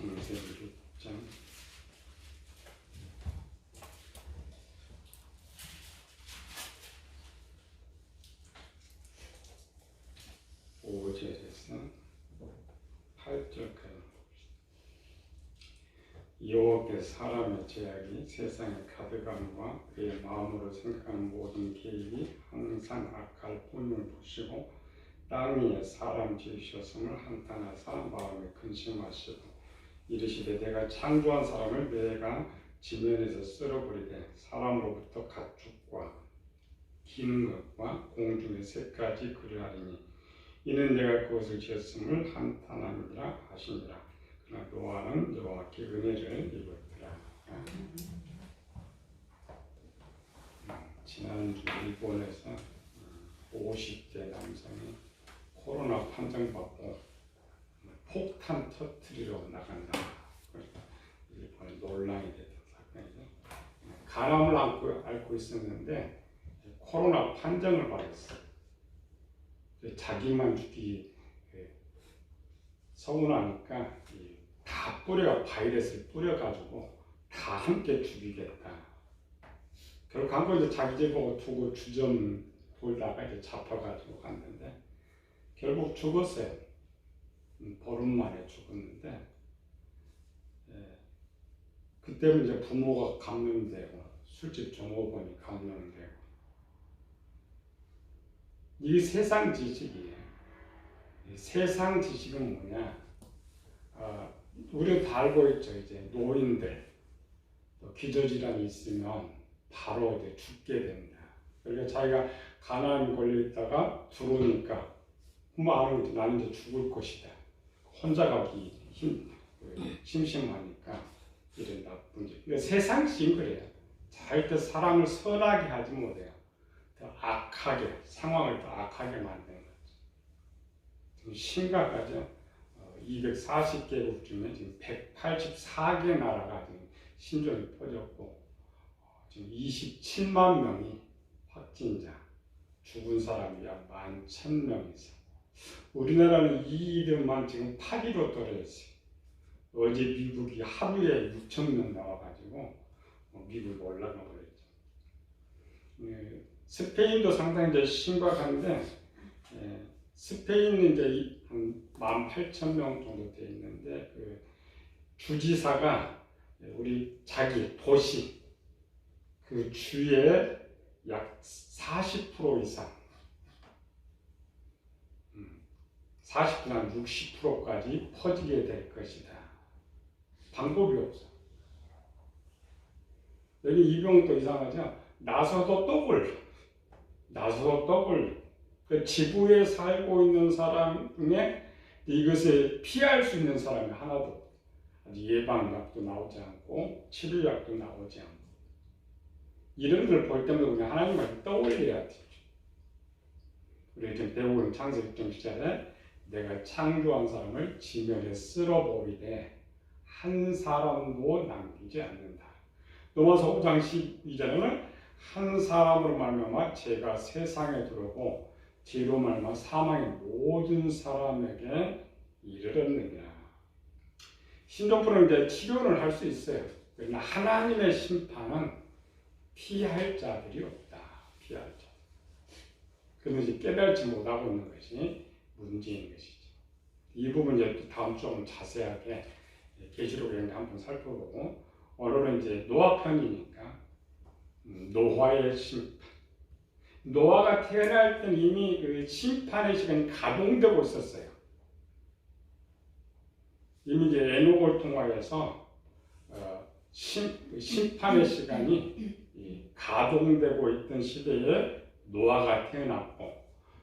창세기 6장 5절에서 8절까지. 여호와께서 사람의 죄악이 세상에 가득함과 그의 마음으로 생각하는 모든 계획이 항상 악할 뿐을 보시고 땅 위에 사람 지으셨음을 한탄하사 마음에 근심하시고 이르시되 내가 창조한 사람을 내가 지면에서 쓸어버리되 사람으로부터 가축과 기는 것과 공중의 새까지 그리하리니 이는 내가 그것을 지었음을 한탄하니라 하시니라. 그러나 노아는 여호와께 은혜를 입었더라. 지난주 일본에서 50대 남성이 코로나 판정받고 폭탄 터뜨리러 나간다. 일본에 논란이 됐던 사건이죠. 간암을 앓고 있었는데 코로나 판정을 받았어요. 자기만 죽기 서운하니까 다 바이러스를 뿌려가지고 다 함께 죽이겠다. 결국 한 번 이제 자기 집 보고 두고 주점 돌다가 이제 잡혀가지고 갔는데 결국 죽었어요. 보름 만에 죽었는데 그때는 이제 부모가 감염되고 술집 종업원이 감염되고 이게 세상 지식이에요. 세상 지식은 뭐냐? 우리가 다 알고 있죠. 이제 노인들 기저질환이 있으면 바로 이제 죽게 된다. 그러니까 자기가 간암이 걸려 있다가 들어오니까 아는 나는 이제 죽을 것이다. 혼자 가기 심심하니까 이런 나쁜 짓. 그러니까 세상 지식은 그래요. 절대 사람을 선하게 하지 못해요. 더 악하게 상황을 더 악하게 만드는 거죠. 심각하죠. 240개국 중에 지금 184개 나라가 지금 신종이 퍼졌고 지금 27만 명이 확진자, 죽은 사람이 약 11,000명 이상. 우리나라는 이 일만 지금 8위로 떨어졌어요. 어제 미국이 하루에 6,000명 나와가지고 미국이 올라가 버렸죠. 스페인도 상당히 이제 심각한데 스페인은 이제 한 18,000명 정도 돼 있는데 그 주지사가 우리 자기 도시 그 주에 약 40% 이상 40%나 60%까지 퍼지게 될 것이다. 방법이 없어. 여기 이 병도 이상하죠? 나서도 떡을 그 지구에 살고 있는 사람 중에 이것을 피할 수 있는 사람이 하나도 없어. 아직 예방약도 나오지 않고 치료약도 나오지 않고 이런 걸 볼 때마다 그냥 하나님을 떠올려야 돼. 우리 지금 배우고 있는 창세기 6장 10절에 내가 창조한 사람을 지면에 쓸어버리되 한 사람도 남기지 않는다. 로마서 5장 12절에는 한 사람으로 말미암아 죄가 세상에 들어오고 죄로 말미암아 사망의 모든 사람에게 이르렀느니라. 신종부는 이제 치료를 할 수 있어요. 그러나 하나님의 심판은 피할 자들이 없다. 피할 자. 그것이 깨달지 못하고 있는 것이 문제인 것이죠. 이 부분 이제 다음 주 좀 자세하게 계시록에 한번 살펴보고 오늘은 이제 노아 편이니까 노아의 심판. 노아가 태어날 때는 이미 그 심판의 시간이 가동되고 있었어요. 이미 이제 에녹을 통하여서 심판의 시간이 가동되고 있던 시대에 노아가 태어났고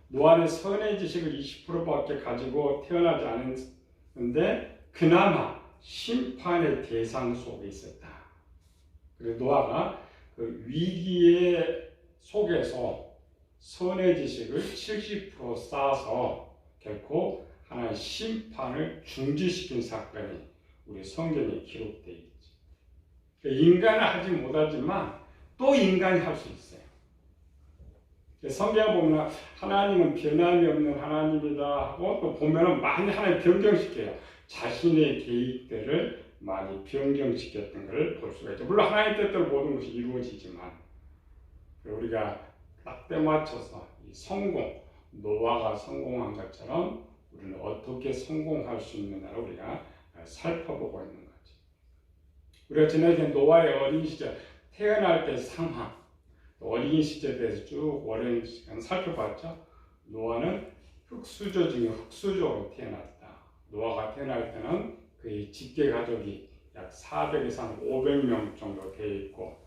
노아는 선의 지식을 20%밖에 가지고 태어나지 않았는데 그나마 심판의 대상 속에 있었다. 그래서 노아가 그 위기의 속에서 선의 지식을 70% 쌓아서 결코 하나의 심판을 중지시킨 사건이 우리 성경에 기록되어 있죠. 인간은 하지 못하지만 또 인간이 할 수 있어요. 성경에 보면 하나님은 변함이 없는 하나님이다 하고 또 보면은 많이 하나님 변경시켜요. 자신의 계획들을 많이 변경시켰던 것을 볼 수가 있죠. 물론 하나님의 뜻대로 모든 것이 이루어지지만 우리가 딱 때 맞춰서 이 성공, 노아가 성공한 것처럼 우리는 어떻게 성공할 수 있느냐를 우리가 살펴보고 있는 거죠. 우리가 지난주에 노아의 어린 시절, 태어날 때 상황, 어린 시절에 대해서 쭉 오랜 시간 살펴봤죠. 노아는 흙수저 중에 흙수저로 태어났다. 노아가 태어날 때는 그의 직계 가족이 약 400 이상 500명 정도 되어 있고,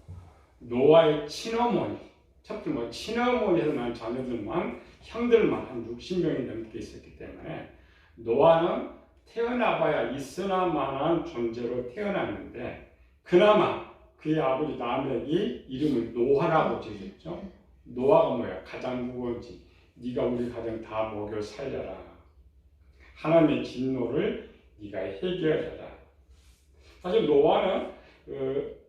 노아의 친어머니, 첫째 친어머니에서 난 자녀들만, 형들만 한 60명이 넘게 있었기 때문에 노아는 태어나봐야 있으나마나한 존재로 태어났는데, 그나마 그의 아버지 라멕이 이름을 노아라고 지었죠. 노아가 뭐야? 가장 무거운지 네가 우리 가정 다 먹여 살려라. 하나님의 진노를 네가 해결해라. 사실 노아는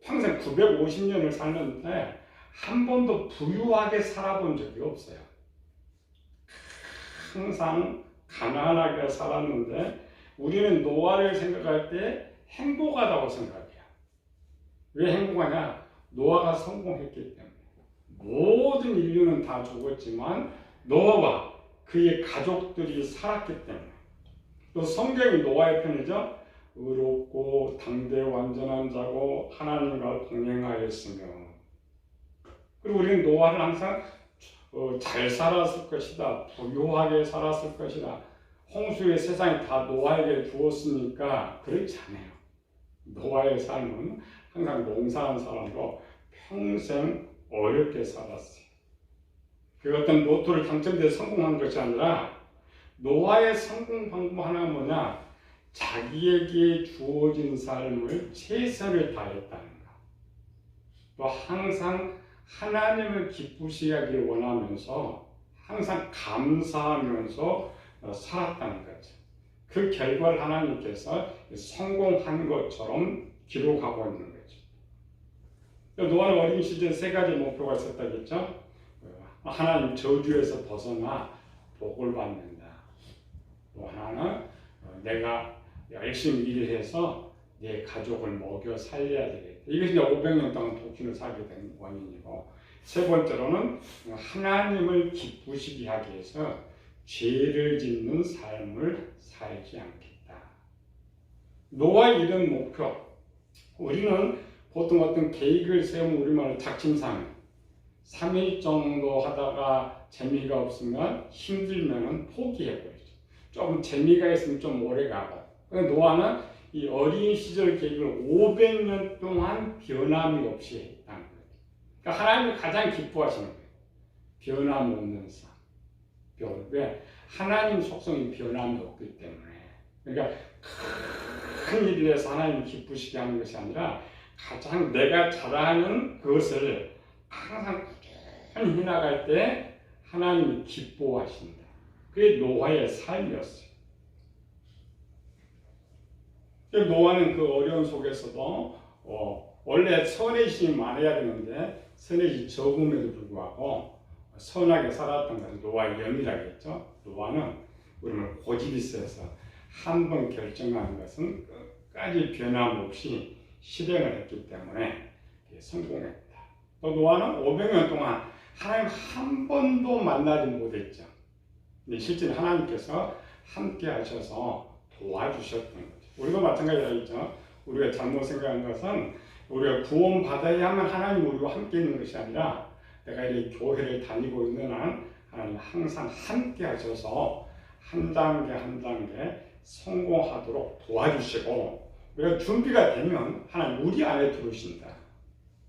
평생 950년을 살았는데 한 번도 부유하게 살아본 적이 없어요. 항상 가난하게 살았는데 우리는 노아를 생각할 때 행복하다고 생각해요. 왜 행복하냐? 노아가 성공했기 때문에. 모든 인류는 다 죽었지만 노아와 그의 가족들이 살았기 때문에. 또 성경이 노아의 편이죠. 의롭고 당대 완전한 자고 하나님과 동행하였으며. 그리고 우리는 노아를 항상 잘 살았을 것이다, 부유하게 살았을 것이다, 홍수의 세상이 다 노아에게 주었으니까. 그렇지 않아요. 노아의 삶은 항상 농사한 사람으로 평생 어렵게 살았어요. 그 어떤 로또를 당첨돼서 성공한 것이 아니라 노아의 성공 방법 하나는 뭐냐? 자기에게 주어진 삶을 최선을 다했다는 것. 또 항상 하나님을 기쁘시게 하길 원하면서 항상 감사하면서 살았다는 거죠. 그 결과를 하나님께서 성공한 것처럼 기록하고 있는 거죠. 노아는 어린 시절 3가지 목표가 있었다겠죠. 하나님 저주에서 벗어나 복을 받는다. 또 하나는 내가 열심히 일을 해서 내 가족을 먹여 살려야 되겠다. 이것이 500년 동안 독신을 살게 된 원인이고, 세 번째로는 하나님을 기쁘시게 하기 위해서 죄를 짓는 삶을 살지 않겠다. 노아의 이런 목표, 우리는 보통 어떤 계획을 세우면 우리말로 작심삼일, 3일 정도 하다가 재미가 없으면 힘들면 포기해버리죠. 조금 재미가 있으면 좀 오래 가고. 그런데 노아는 이 어린 시절 계획을 500년 동안 변함이 없이 했다는 거예요. 그러니까 하나님이 가장 기뻐하시는 거예요. 변함 없는 삶. 왜? 하나님 속성이 변함이 없기 때문에. 그러니까 큰 일을 해서 하나님 기쁘시게 하는 것이 아니라 가장 내가 잘하는 그것을 항상 꾸준히 해나갈 때 하나님이 기뻐하신다. 그게 노아의 삶이었어요. 노아는 그 어려움 속에서도 원래 선해심이 많아야 되는데 선해심이 적음에도 불구하고 선하게 살았던 것은 노아의 영이라겠죠. 노아는 우리는 고집이 있어서 한 번 결정하는 것은 끝까지 변함없이 실행을 했기 때문에 성공했다. 또 노아는 500년 동안 하나님 한 번도 만나지 못했죠. 실제로 하나님께서 함께 하셔서 도와주셨던 거죠. 우리도 마찬가지죠. 우리가 잘못 생각한 것은 우리가 구원 받아야만 하나님 우리와 함께 있는 것이 아니라 내가 이 교회를 다니고 있는 한 하나님 항상 함께 하셔서 한 단계 한 단계 성공하도록 도와주시고, 우리가 준비가 되면 하나님 우리 안에 들어오신다.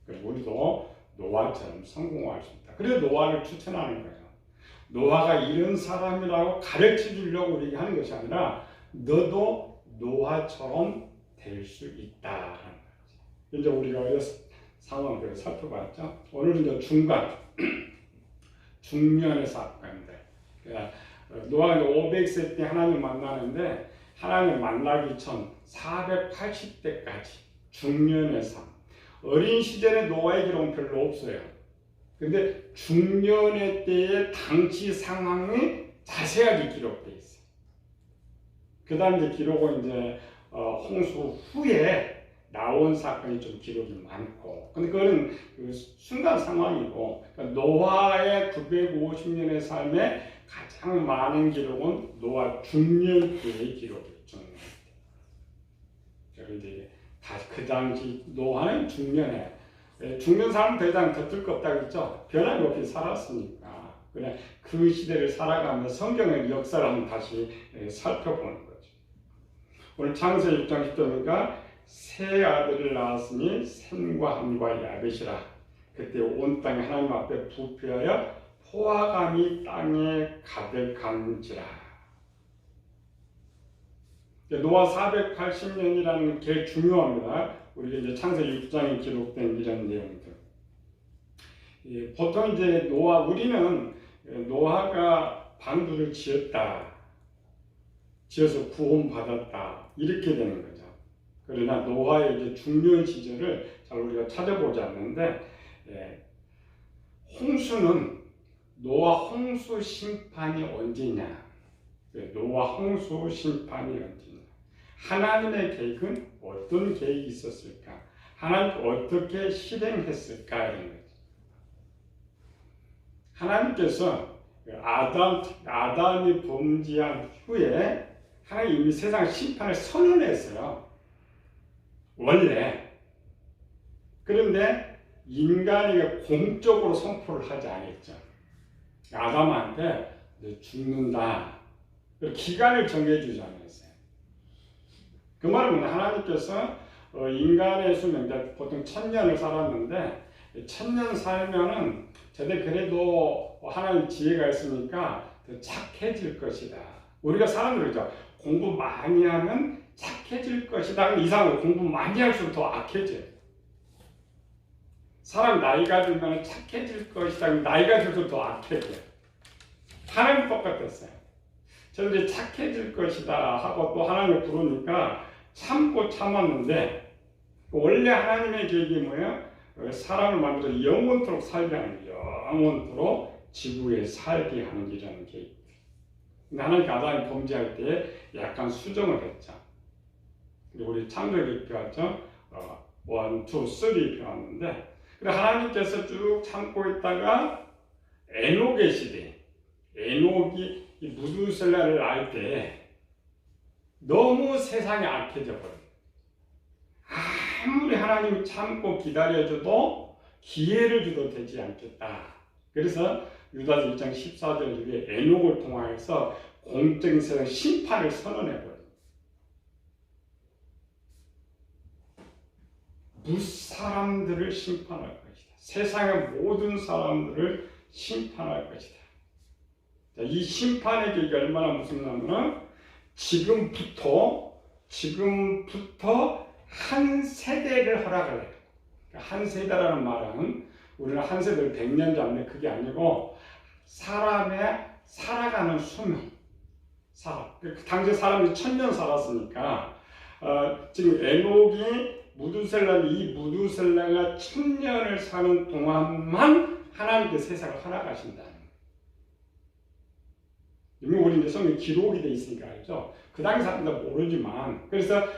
그래서 우리도 노아처럼 성공할 수 있다. 그래서 노아를 추천하는 거예요. 노아가 이런 사람이라고 가르쳐 주려고 우리에게 하는 것이 아니라 너도 노아처럼 될 수 있다라는 거죠. 이제 우리가 여러 상황을 살펴봤죠. 오늘은 이제 중년의 사건인데, 노아가 500세 때 하나님 만나는데 하나님 만나기 전 480대까지 중년의 삶. 어린 시절에 노아의 기록은 별로 없어요. 근데 중년의 때의 당시 상황이 자세하게 기록되어 있어요. 그 다음 이제 기록은 이제 홍수 후에 나온 사건이 좀 기록이 많고, 근데 그거는 그 순간 상황이고, 그러니까 노아의 950년의 삶에 가장 많은 기록은 노아 중년 후의 기록이죠. 그런데 다시 그 당시 노아는 중년에, 중년 사람은 더 이상 겉을 거 없다고 했죠. 변함없이 살았으니까. 그냥 그 시대를 살아가면서 성경의 역사를 한번 다시 살펴보는 거죠. 오늘 창세기 6장 10절이니까 세 아들을 낳았으니 셈과 함과 야벳이라. 그때 온 땅이 하나님 앞에 부패하여 포화감이 땅에 가득한지라. 노아 480년이라는 게 중요합니다. 우리가 이제 창세기 6장에 기록된 이런 내용들. 보통 이제 우리는 노아가 방주를 지어서 구원받았다 이렇게 되는 거죠. 그러나 노아의 이제 중년 시절을 잘 우리가 찾아보지 않는데, 노아 홍수 심판이 언제냐? 노아 홍수 심판이 언제냐? 하나님의 계획은 어떤 계획이 있었을까? 하나님 어떻게 실행했을까? 이런 거죠. 하나님께서 아담이 범죄한 후에 하나님 이미 세상 심판을 선언했어요. 원래. 그런데 인간이 공적으로 선포를 하지 않았죠. 아담한테 죽는다. 기간을 정해주지 않았어요. 그 말은 하나님께서 인간의 수명, 보통 1000년을 살았는데 1000년 살면은 그래도 하나님 지혜가 있으니까 더 착해질 것이다. 우리가 사람들이 그러죠. 공부 많이 하면 착해질 것이다. 이상으로 공부 많이 할수록 더 악해져요. 사람 나이가 들면 착해질 것이다. 나이가 들수록 더 악해져요. 하나님 똑같았어요. 저들이 착해질 것이다 하고 또 하나님을 부르니까 참고 참았는데, 원래 하나님의 계획이 뭐예요? 사람을 만들어 영원토록 살게 하는 거예요. 영원토록 지구에 살게 하는 이라는 계획. 근데 하나님 아담이 범죄할 때 약간 수정을 했죠. 그리고 우리 창조기 배웠죠. 1, 2, 3 배웠는데, 그래 하나님께서 쭉 참고 있다가 에녹의 시대, 에녹이 이 무두셀라를 낳을 때 너무 세상이 악해져 버려요. 아무리 하나님이 참고 기다려줘도 기회를 줘도 되지 않겠다. 그래서 유다서 1장 14절 이후에 에녹을 통하여서 공적인 세상 심판을 선언해버려요. 무사람들을 심판할 것이다. 세상의 모든 사람들을 심판할 것이다. 자, 이 심판의 계획이 얼마나 무섭냐면 지금부터 한 세대를 허락을 해요. 한 세대라는 말은 우리는 한 세대를 100년 잡는 그게 아니고 사람의 살아가는 수명. 당시 사람이 1000년 살았으니까 지금 에녹이 이 무두셀라가 1000년을 사는 동안만 하나님께 세상을 허락하신다는 거예요. 이미 우리 이제 성경에 기록이 돼 있으니까 알죠. 그 당시 사람들 모르지만, 그래서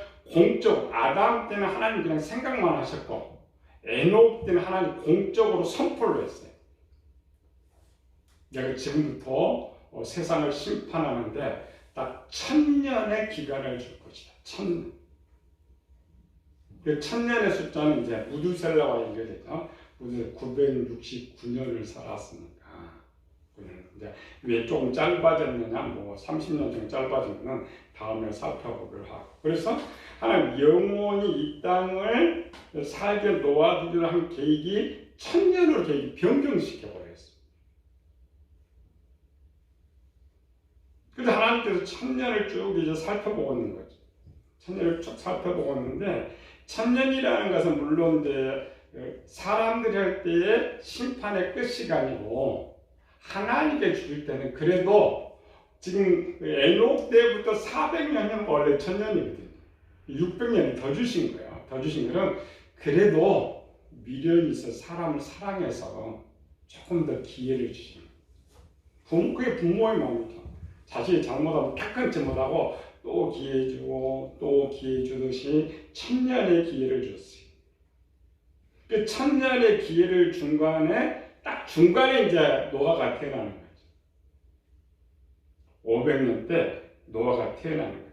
아담 때는 하나님 그냥 생각만 하셨고, 에녹 때는 하나님 공적으로 선포를 했어요. 내가 지금부터 세상을 심판하는데 딱 1000년의 기간을 줄 것이다. 1000년. 그 1000년의 숫자는 이제 무두셀라와 연결되죠. 무두셀라 969년을 살았으니까. 이제 왜 조금 짧아졌느냐, 30년 정도 짧아지면 다음에 살펴보기로 하고. 그래서 하나님 영원히 이 땅을 살게 놓아두기로 한 계획이 1000년으로 계획이 변경시켜 버렸어요. 그래서 하나님께서 1000년을 쭉 이제 살펴보고 있는 거죠. 1000년을 쭉 살펴보고 있는데, 1000년이라는 것은 물론 이제 사람들이 할 때의 심판의 끝 시간이고, 하나님께 주실 때는 그래도 지금 에녹 때부터 400년이면 원래 1000년이거든요. 600년이 더 주신 거예요. 더 주신 거는 그래도 미련이 있어 사람을 사랑해서 조금 더 기회를 주신 거예요. 그게 부모의 마음이죠. 자식이 잘못하면 탁 끊지 못하고 또 기회 주고 또 기회 주듯이 1000년의 기회를 줬어요. 그 1000년의 기회를 딱 중간에 이제 노아가 태어나는 거죠. 500년 때 노아가 태어나는 거죠.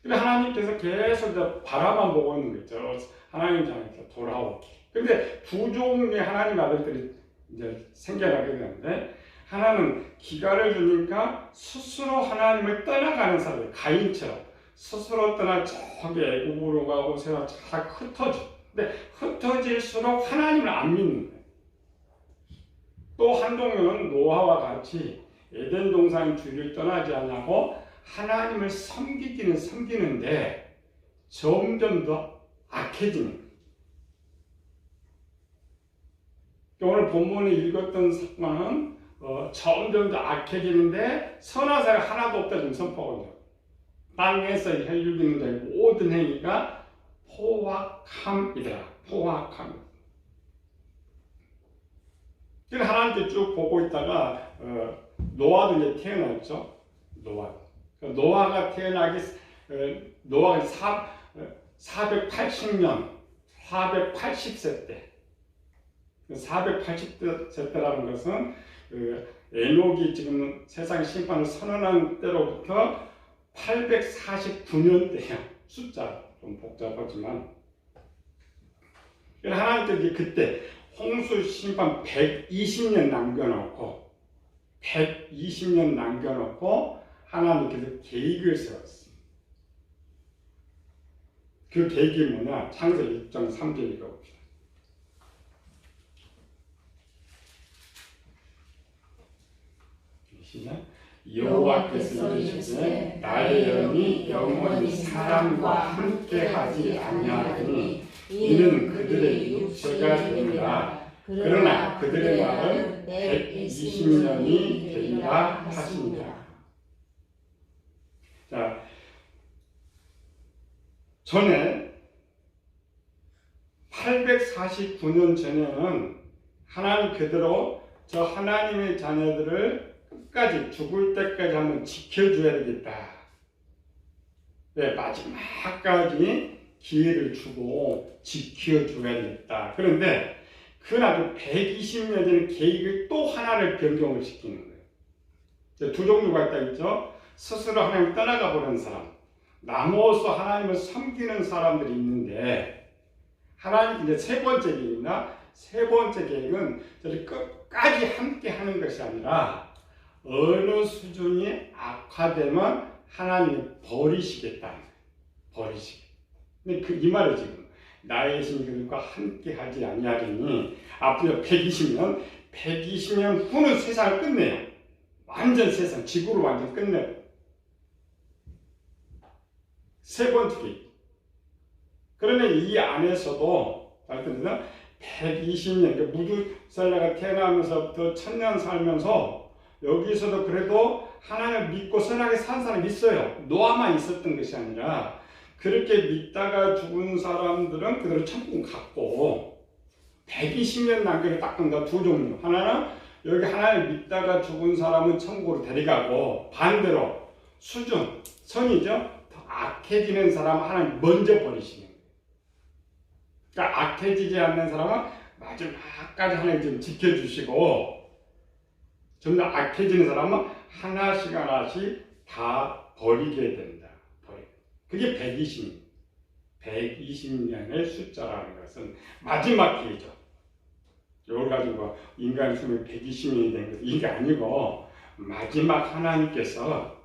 근데 하나님께서 계속 이제 바라만 보고 있는 거죠. 하나님 장에서 돌아오고. 근데 두 종류의 하나님 아들들이 이제 생겨나게 되는데, 하나는 기회를 주니까 스스로 하나님을 떠나가는 사람들, 가인처럼 스스로 떠나 저기 애국으로 가고 세상 잘 흩어져. 근데 흩어질수록 하나님을 안 믿는 거예요. 또 한 종류는 노아와 같이 에덴 동산 주를 떠나지 않냐고 하나님을 섬기는데 점점 더 악해지는 거예요. 오늘 본문에 읽었던 사건은 점점 더 악해지는데 선한 사람이 하나도 없다 지금 선포하거든요. 땅에서 혈육이는 자의 모든 행위가 포악함이더라. 포악함. 그래서 하나님께 쭉 보고 있다가 노아도 이제 태어났죠. 노아가 태어나기 노아가 480년 480세 때 480세 때라는 것은 에녹이 지금 세상 심판을 선언한 때로부터 849년대야. 숫자 좀 복잡하지만 하나님께서 그때 홍수 심판 120년 남겨놓고 하나님께서 계획을 세웠습니다. 그 계획이 뭐냐? 창세기 1장 3절 읽어봅시다. 시작. 여호와께서 이르시되 나의 영이 영원히 사람과 함께하지 아니하리니 이는 그들의 육체가 되리라. 그러나 그들의 날은 120년이 되리라 하시니라. 자, 전에 849년 전에는 하나님 그대로 저 하나님의 자녀들을 끝까지 죽을 때까지 한번 지켜줘야 되겠다. 네, 마지막까지 기회를 주고 지켜줘야 되겠다. 그런데 그날 120년 전에 계획을 또 하나를 변경을 시키는 거예요. 두 종류가 있다 했죠. 스스로 하나님 떠나가 버리는 사람, 나머서 하나님을 섬기는 사람들이 있는데, 하나님 이제 세 번째 계획입니다. 세 번째 계획은 저를 끝까지 함께 하는 것이 아니라 어느 수준이 악화되면 하나님이 버리시겠다. 버리시겠다. 근데 이 말이 지금 나의 신들과 함께 하지 아니하리니 앞으로 120년 후는 세상을 끝내요. 완전 세상, 지구를 완전 끝내요. 세 번째 계획. 그러면 이 안에서도 120년, 무두살라가 태어나면서부터 1000년 살면서 여기서도 그래도 하나님을 믿고 선하게 산 사람이 있어요. 노아만 있었던 것이 아니라 그렇게 믿다가 죽은 사람들은 그대로 천국 갔고 120년 남겨를 딱 둔다. 두 종류. 하나는 여기 하나님을 믿다가 죽은 사람은 천국으로 데려가고 반대로 수준, 선이죠. 더 악해지는 사람은 하나님 먼저 버리시는 거예요. 그러니까 악해지지 않는 사람은 마지막까지 하나님 좀 지켜주시고 좀 더 악해지는 사람은 하나씩 다 버리게 된다. 그게 120년의 숫자라는 것은 마지막 기회죠. 이걸 가지고 인간 수명이 120년이 된 것, 이게 아니고 마지막 하나님께서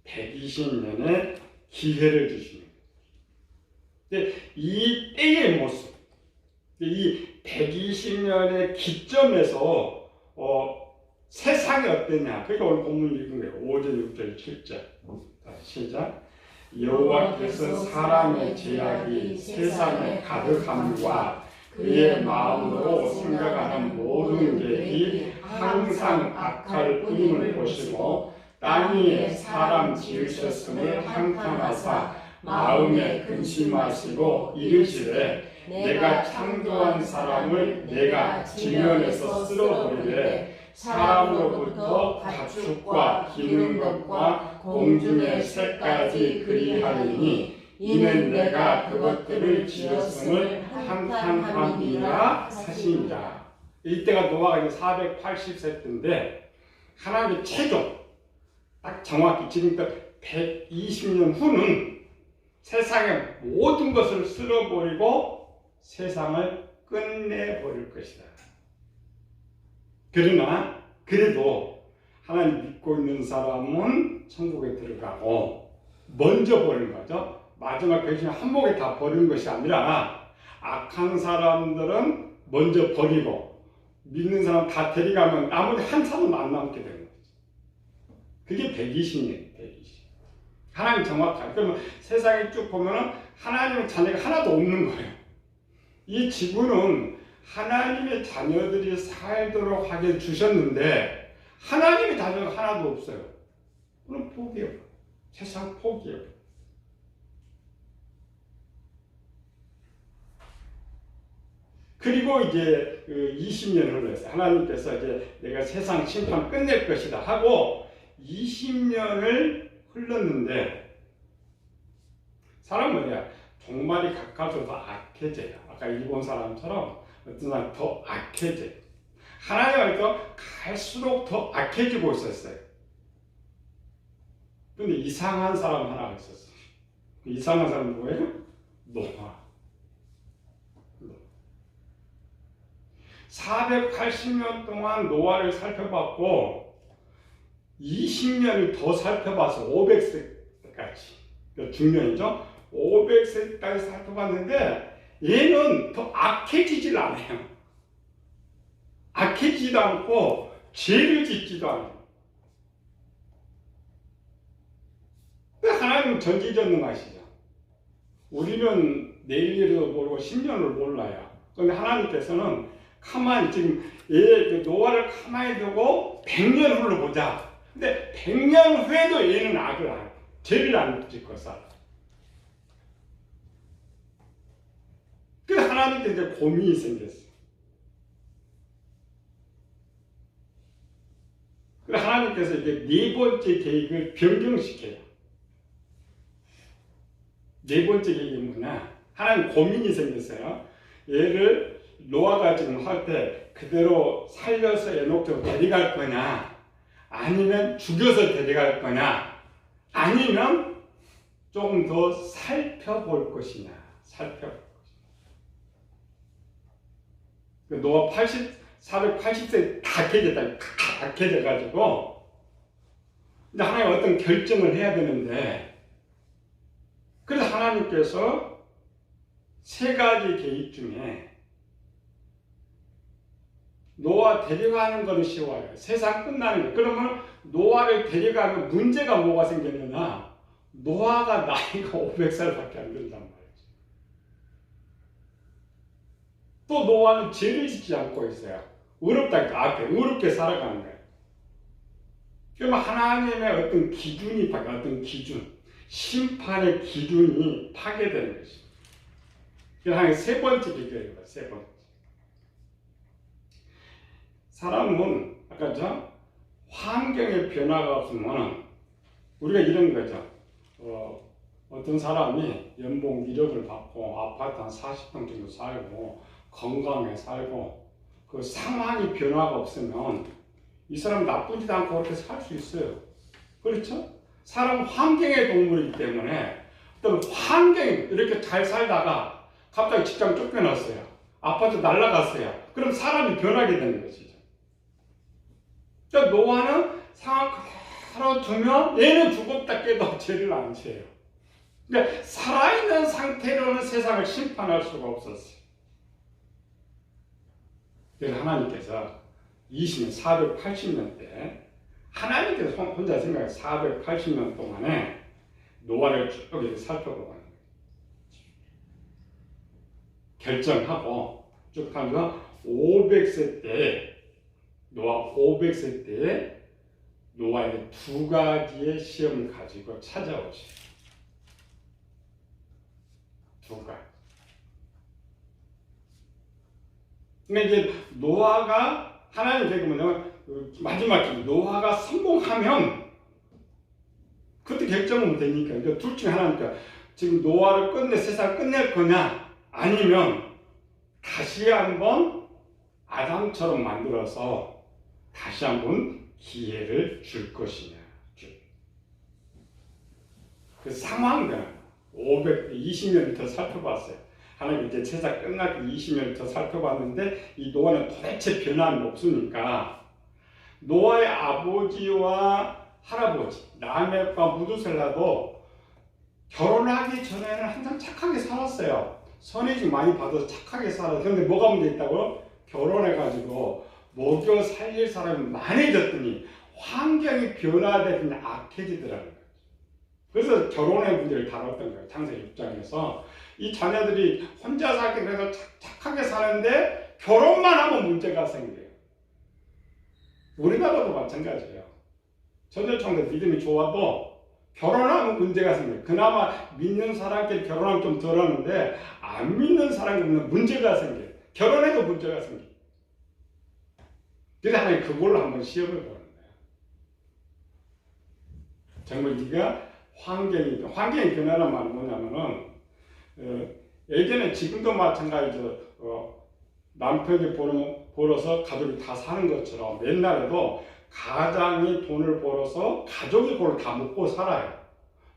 120년의 기회를 주시는 거예요. 근데 이 때의 모습, 이 120년의 기점에서 세상이 어떠냐. 그러니까 오늘 본문 읽은 거예요. 5절, 6절, 7절. 시작. 여호와께서 사람의 죄악이 세상에 가득함과 그의 마음으로 생각하는 모든 계획이 항상 악할 뿐임을 보시고 땅 위에 사람 지으셨음을 한탄하사 마음에 근심하시고 이르시되 내가 창조한 사람을 내가 지면에서 쓸어버리되 사람으로부터 가축과 기른 것과 공중의 새까지 그리하리니 이는 내가 그것들을 지었음을 한탄함이니라 하시니라. 이때가 노아가 이제 480세 때인데 하나님의 최종 딱 정확히 지금부터 120년 후는 세상의 모든 것을 쓸어버리고 세상을 끝내버릴 것이다. 그러나 그래도 하나님 믿고 있는 사람은 천국에 들어가고 먼저 버리는 거죠. 마지막 백신을 한목에 다 버리는 것이 아니라 악한 사람들은 먼저 버리고 믿는 사람 다 데려가면 아무리 한 사람은 안 남게 되는 거죠. 그게 120년, 120. 하나님 정확하게. 그러면 세상에 쭉 보면은 하나님의 자녀가 하나도 없는 거예요. 이 지구는 하나님의 자녀들이 살도록 하게 주셨는데 하나님의 자녀가 하나도 없어요. 그럼 포기해요. 세상 포기해요. 그리고 이제 20년 흘렀어요. 하나님께서 이제 내가 세상 심판 끝낼 것이다 하고 20년을 흘렀는데 사람은 뭐냐? 종말이 가까워져서 악해져요. 아까 일본 사람처럼 어떤 사람 더 악해져요. 하나님께서 갈수록 더 악해지고 있었어요. 근데 이상한 사람 하나가 있었어요. 이상한 사람은 뭐예요? 노아. 480년 동안 노아를 살펴봤고 20년을 더 살펴봐서 500세까지 중년이죠. 500세까지 살펴봤는데 얘는 더 악해지질 않아요. 악해지지도 않고 죄를 짓지도 않아요. 하나님은 전지전능하시죠. 우리는 내일도 모르고 10년을 몰라요. 그런데 하나님께서는 가만히 지금 노아를 가만히 두고 100년 흘러보자. 근데 100년 후에도 얘는 악을 안 해요. 죄를 안 짓고 살아. 그래서 하나님께 이제 고민이 생겼어요. 그래서 하나님께서 이제 네 번째 계획을 변경시켜요. 네 번째 계획이 뭐냐? 하나님 고민이 생겼어요. 얘를 노아가 지금 할 때 그대로 살려서 에녹으로 데려갈 거냐, 아니면 죽여서 데려갈 거냐, 아니면 조금 더 살펴볼 것이냐, 살펴볼 것이냐. 노아 480세 다 악해져가지고, 근데 하나님 어떤 결정을 해야 되는데, 그래서 하나님께서 세 가지 계획 중에 노아 데려가는 건 쉬워요. 세상 끝나는 거. 그러면 노아를 데려가면 문제가 뭐가 생겼느냐? 노아가 나이가 500살밖에 안 된단 말이죠. 또 노아는 죄를 짓지 않고 있어요. 의롭다니까 앞에 의롭게 살아가는 거예요. 그러면 하나님의 어떤 기준이 어떤 기준, 심판의 기준이 파괴되는 것이죠. 그래서 세 번째 비교예요. 세 번째. 사람은 아까 환경의 변화가 없으면 우리가 이런 거죠. 어떤 사람이 연봉 1억을 받고 아파트 한 40평 정도 살고 건강에 살고 그 상황이 변화가 없으면 이 사람 나쁘지도 않고 그렇게 살 수 있어요. 그렇죠? 사람 환경의 동물이기 때문에 어떤 환경이 이렇게 잘 살다가 갑자기 직장 쫓겨났어요. 아파트 날라갔어요. 그럼 사람이 변하게 되는 것이죠. 그러니까 노아는 상황 그대로 두면 얘는 죽었다 깨도 죄를 안 지어요. 그러니까 살아있는 상태로는 세상을 심판할 수가 없었어요. 그래서 하나님께서 20년, 480년 때 하나님께서 혼자 생각해 480년 동안에 노아를 쭉 이렇게 살펴보고 결정하고 쭉 하면서 500세 때 노아 500세 때에 노아에게 두 가지의 시험을 가지고 찾아오죠. 두 가지. 근데 이제 노아가 하나님 되게 뭐냐면 마지막 길 노아가 성공하면 그때 결정하면 되니까. 그러니까 둘 중에 하나니까 지금 노아를 끝내 세상 끝낼 거냐 아니면 다시 한번 아담처럼 만들어서 다시 한번 기회를 줄 것이냐. 그 상황들 520년부터 살펴봤어요. 하나님 이제 세상 끝나기 20년부터 살펴봤는데 이 노아는 도대체 변함이 없으니까 노아의 아버지와 할아버지 라멕과 무두셀라도 결혼하기 전에는 항상 착하게 살았어요. 선의식 많이 받아서 착하게 살았어요. 그런데 뭐가 문제 있다고? 결혼해가지고 먹여 살릴 사람이 많아졌더니 환경이 변화되더니 악해지더라고요. 그래서 결혼의 문제를 다뤘던 거예요. 창세기 6장에서 이 자녀들이 혼자 살기 그래서 착하게 사는데 결혼만 하면 문제가 생겨요. 우리나라도 마찬가지예요. 전절청대 믿음이 좋아도 결혼하면 문제가 생겨요. 그나마 믿는 사람끼리 결혼하면 좀 덜하는데 안 믿는 사람끼리는 문제가 생겨요. 결혼해도 문제가 생겨요. 그래서 하나님 그걸로 한번 시험을 보는 거예요. 정말 네가 환경이 변화란 말은 뭐냐면은 예전에 지금도 마찬가지죠. 남편이 벌어서 가족이 다 사는 것처럼 옛날에도 가장이 돈을 벌어서 가족이 그걸 다 먹고 살아요.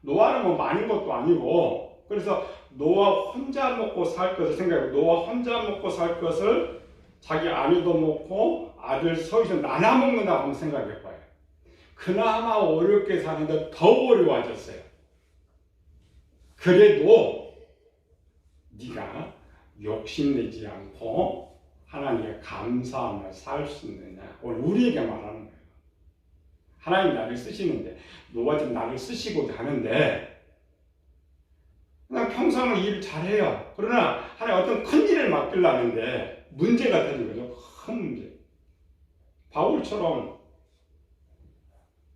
노아는 뭐 많은 것도 아니고 그래서 노아 혼자 먹고 살 것을 생각하고 노아 혼자 먹고 살 것을 자기 아내도 먹고 아들 서기서 나눠 먹는다고 한번 생각해 봐요. 그나마 어렵게 사는데 더 어려워졌어요. 그래도 네가 욕심내지 않고 하나님께 감사하며 살 수 있느냐. 오늘 우리에게 말하는 거예요. 하나님 나를 쓰시는데 노아 지금 나를 쓰시고자 하는데 그냥 평소는 일 잘해요. 그러나 하나님 어떤 큰 일을 맡기려는데 문제가 되는 거죠. 큰 문제. 바울처럼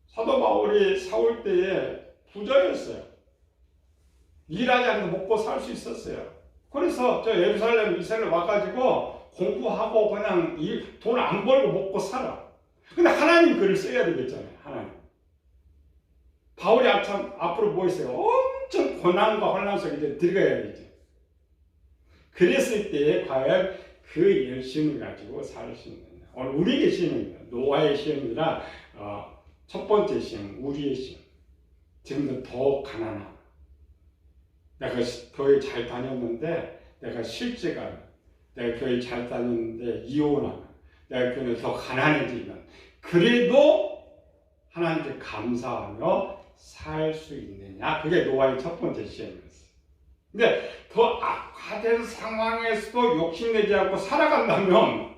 사도 바울이 사울 때에 부자였어요. 일하지 않고 먹고 살 수 있었어요. 그래서 저 예루살렘 이스라엘 와가지고 공부하고 그냥 돈 안 벌고 먹고 살아. 근데 하나님 글을 써야 되겠잖아요. 하나님. 바울이 앞으로 뭐 있어요? 엄청 고난과 혼란 속에 이제 들어가야 되죠. 그랬을 때 과연 그 열심을 가지고 살 수 있느냐. 오늘 우리에게 시험입니다. 노아의 시험이라 첫 번째 시험, 우리의 시험. 지금도 더 가난함. 내가 교회 잘 다녔는데 내가 실제가 내가 교회 잘 다녔는데 이혼하면 내가 교회에 더 가난해지면 그래도 하나님께 감사하며 살 수 있느냐. 그게 노아의 첫 번째 시험이었어요. 근데 더 악화된 상황에서도 욕심내지 않고 살아간다면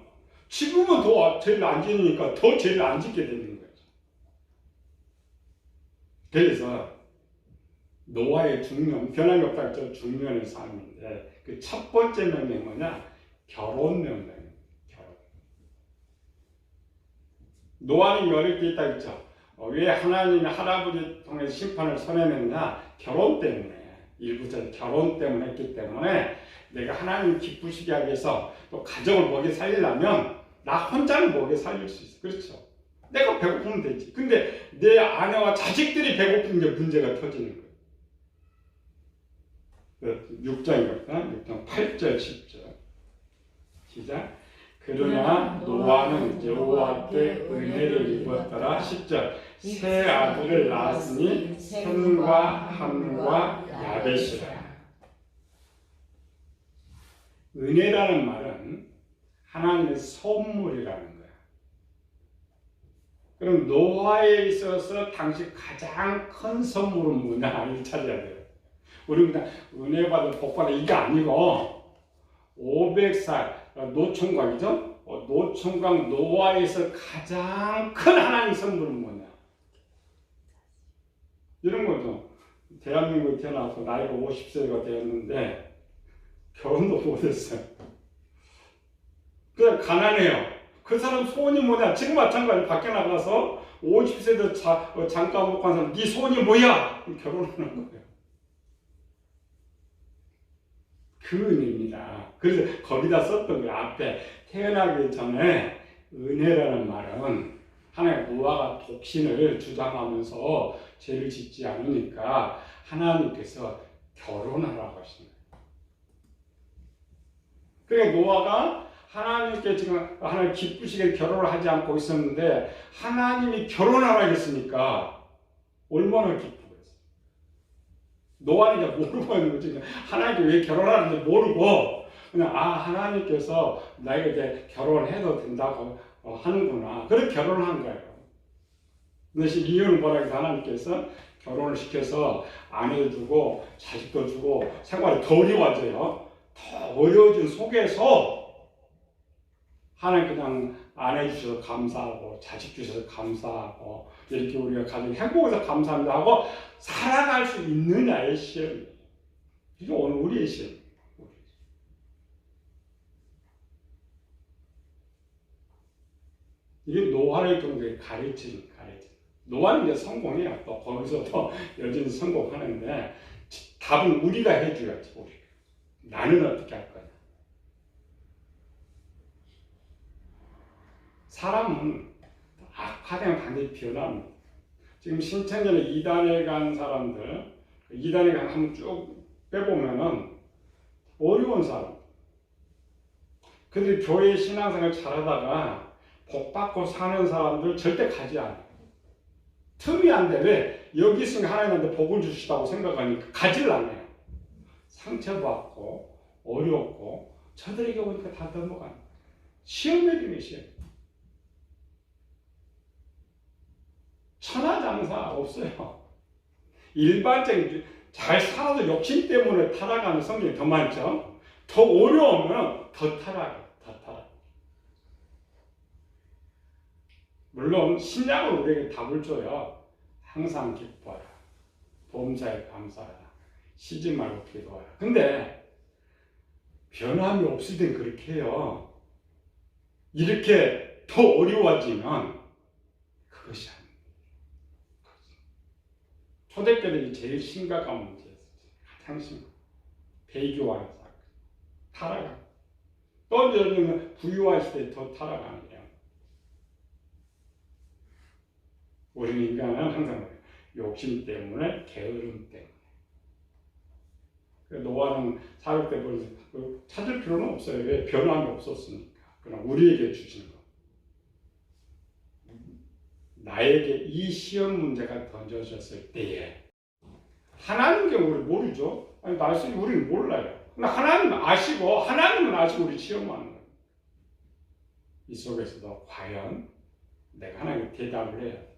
지금은 더 죄를 안 지니까 더 죄를 안 짓게 되는 거죠. 그래서 노아의 중년, 변함이 없다 했죠. 중년의 삶인데 그 첫 번째 명령이 뭐냐? 결혼 명령입니다. 결혼. 노아는 어릴 때 있다 했죠. 왜 하나님이 할아버지 통해서 심판을 선언했느냐? 결혼 때문에. 일부터 결혼 때문에 했기 때문에 내가 하나님 기쁘시게 하기 위해서 또 가정을 먹여 살리려면 나 혼자는 먹여 살릴 수 있어. 그렇죠? 내가 배고프면 되지. 근데 내 아내와 자식들이 배고프면 문제가 터지는 거예요. 6장이었구나. 6장 8절 10절 시작. 그러나 노아는 여호와께 은혜를 입었더라. 10절 세 아들을 낳았으니 셈과 함과 야벳이라. 은혜라는 말은 하나님의 선물이라는 거야. 그럼 노아에 있어서 당시 가장 큰 선물은 뭐냐? 이걸 찾아야 돼요. 우리 그냥 은혜 받은 복 받은 이게 아니고 500살 노총각이죠. 노총각 노아에서 가장 큰 하나님 선물은 뭐냐? 이런 거죠. 대한민국에 태어나서 나이가 50세가 되었는데 결혼도 못했어요. 그냥 가난해요. 그 사람 소원이 뭐냐? 지금 마찬가지로 밖에 나가서 50세도 잠깐 먹고 한 사람 네 소원이 뭐야? 결혼하는 거예요. 그 은혜입니다. 그래서 거기다 썼던 거 앞에 태어나기 전에 은혜라는 말은 하나님 노아가 독신을 주장하면서 죄를 짓지 않으니까 하나님께서 결혼하라고 하시는 거예요. 그러니까 노아가 하나님께 지금 하나님 기쁘시게 결혼을 하지 않고 있었는데 하나님이 결혼하라 했으니까 얼마나 기쁘겠어요. 노아는 이제 모르고 있는 거지. 하나님께 왜 결혼하는지 모르고 그냥 하나님께서 나에게 이제 결혼해도 된다고 하는구나. 그렇게 결혼을 한 거예요. 근데 이유는 뭐라 해서 하나님께서 결혼을 시켜서 아내도 주고 자식도 주고 생활이 더 어려워져요. 더 어려워진 속에서 하나님 그냥 아내 주셔서 감사하고 자식 주셔서 감사하고 이렇게 우리가 가정 행복해서 감사합니다 하고 살아갈 수 있느냐의 시험이에요. 이게 오늘 우리의 시험이에요. 이게 노아를 통해 가르치는. 노아는 이제 성공해요. 또 거기서도 여전히 성공하는데 답은 우리가 해줘야지. 우리가. 나는 어떻게 할 거냐. 사람은 악화되면 반드시 변합니다. 지금 신천년에 이단에 간 사람들, 이단에 간 한번 쭉 빼보면은 어려운 사람. 근데 교회 신앙생활 잘하다가 복 받고 사는 사람들 절대 가지 않아요. 틈이 안 돼. 왜? 여기 있으니까 하나님한테 복을 주시다고 생각하니까 가지를 않아요. 상처받고 어렵고 저들에게 오니까 다 넘어가는 거예요. 시험의 시험. 천하장사 없어요. 일반적인 잘 살아도 욕심 때문에 타락하는 성경이 더 많죠. 더 어려우면 더 타락해. 물론 신약은 우리에게 답을 줘요. 항상 기뻐하라. 범사에 감사하라. 쉬지 말고 기도하라. 근데 변함이 없을 땐 그렇게 해요. 이렇게 더 어려워지면 그것이 아닙니다. 초대교회들이 제일 심각한 문제였어요. 가장 심각. 배교하는 사건. 타락하고. 또 이제 부유한 시대에 더 타락하는 거예요. 우리 인간은 항상 욕심 때문에, 게으름 때문에. 노아는 400대 찾을 필요는 없어요. 왜? 변함이 없었으니까. 그럼 우리에게 주시는 거. 나에게 이 시험 문제가 던져졌을 때에 하나님께 우리 모르죠? 아니, 말씀이 우리는 몰라요. 근데 하나님은 아시고 우리 시험하는 거예요. 이 속에서도 과연 내가 하나님께 대답을 해야 돼.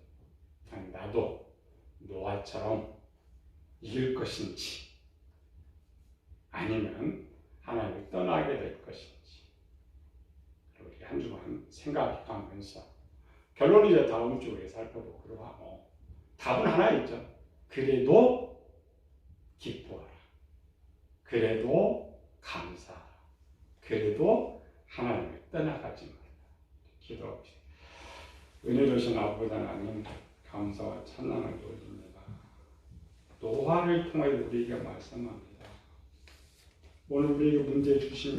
아니, 나도 노아처럼 이길 것인지 아니면 하나님을 떠나게 될 것인지 우리 한 주간 생각하면서 결론이 이제 다음 주에 살펴보기로 하고 답은 하나 있죠. 그래도 기뻐하라. 그래도 감사하라. 그래도 하나님을 떠나가지 말라. 기도합시다. 은혜 주신 아버지 하나님 감사와 찬양을 돌립니다. 노아를 통해 우리에게 말씀합니다. 오늘 우리에게 문제 주신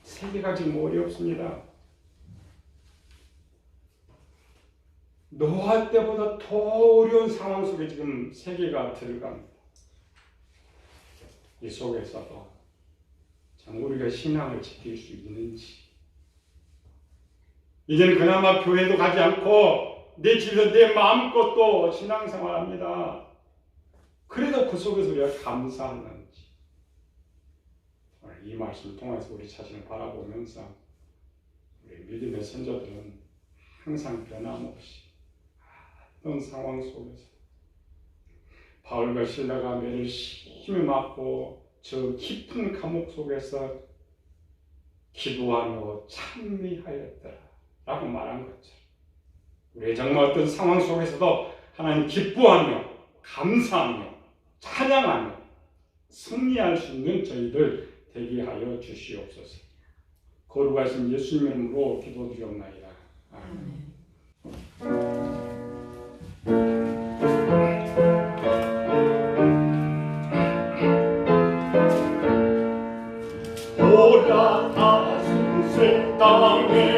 세계가 지금 어렵습니다. 노아 때보다 더 어려운 상황 속에 지금 세계가 들어갑니다. 이 속에서도 참 우리가 신앙을 지킬 수 있는지 이제는 그나마 교회도 가지 않고 내 집에서 내 마음껏 또 신앙생활합니다. 그래도 그 속에서 우리가 감사하는지 오늘 이 말씀을 통해서 우리 자신을 바라보면서 우리 믿음의 선조들은 항상 변함없이 어떤 상황 속에서 바울과 실라가 매를 심히 맞고 저 깊은 감옥 속에서 기도하며 찬미하였더라 라고 말한 것처럼 우리 정말 어떤 상황 속에서도 하나님 기뻐하며 감사하며 찬양하며 승리할 수 있는 저희들 되게 하여 주시옵소서. 거룩하신 예수님 이름으로 기도드리옵나이다. 아멘. 올라가신 새 땅에